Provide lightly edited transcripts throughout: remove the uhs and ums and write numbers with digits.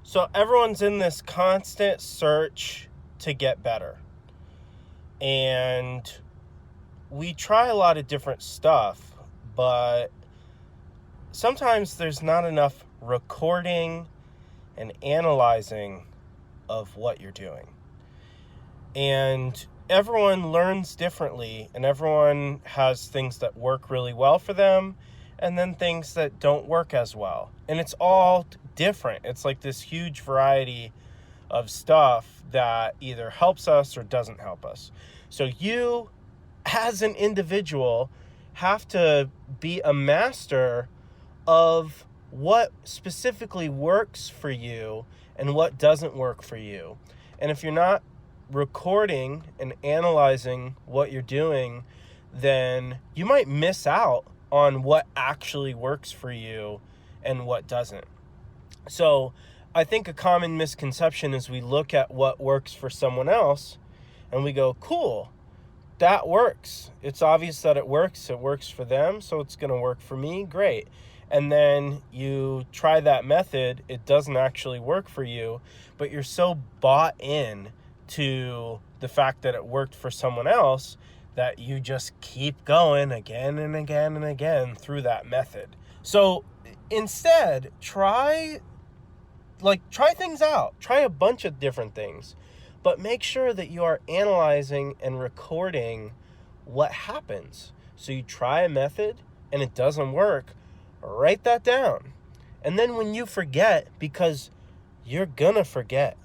So everyone's in this constant search to get better. And we try a lot of different stuff, but sometimes there's not enough recording and analyzing of what you're doing. And everyone learns differently, and everyone has things that work really well for them and then things that don't work as well. And it's all different. It's like this huge variety of stuff that either helps us or doesn't help us. So you, as an individual, have to be a master of what specifically works for you and what doesn't work for you. And if you're not recording and analyzing what you're doing, then you might miss out on what actually works for you and what doesn't. So I think a common misconception is we look at what works for someone else and we go, cool, that works. It's obvious that it works. It works for them, so it's going to work for me. Great. And then you try that method. It doesn't actually work for you, but you're so bought in to the fact that it worked for someone else that you just keep going again and again and again through that method. So instead, try things out. Try a bunch of different things, but make sure that you are analyzing and recording what happens. So you try a method and it doesn't work, write that down. And then when you forget, because you're gonna forget,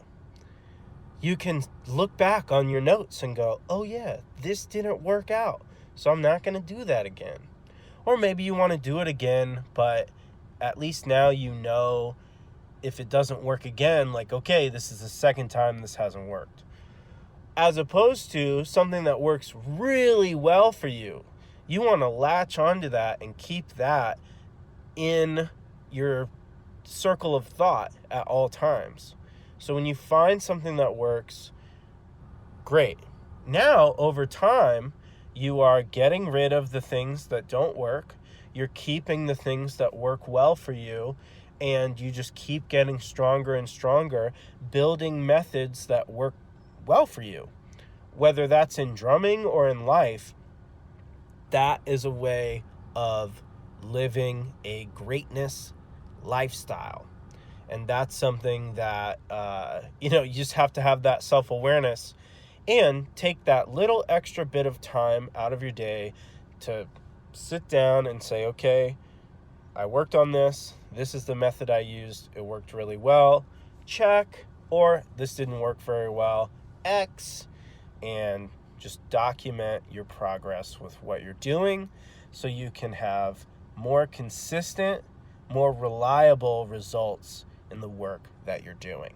you can look back on your notes and go, oh yeah, this didn't work out, so I'm not gonna do that again. Or maybe you wanna do it again, but at least now you know if it doesn't work again, like, okay, this is the second time this hasn't worked. As opposed to something that works really well for you. You wanna latch onto that and keep that in your circle of thought at all times. So when you find something that works, great. Now, over time, you are getting rid of the things that don't work. You're keeping the things that work well for you, and you just keep getting stronger and stronger, building methods that work well for you. Whether that's in drumming or in life, that is a way of living a greatness lifestyle. And that's something that, you just have to have that self-awareness and take that little extra bit of time out of your day to sit down and say, okay, I worked on this. This is the method I used. It worked really well. Check. Or this didn't work very well. X. And just document your progress with what you're doing so you can have more consistent, more reliable results in the work that you're doing.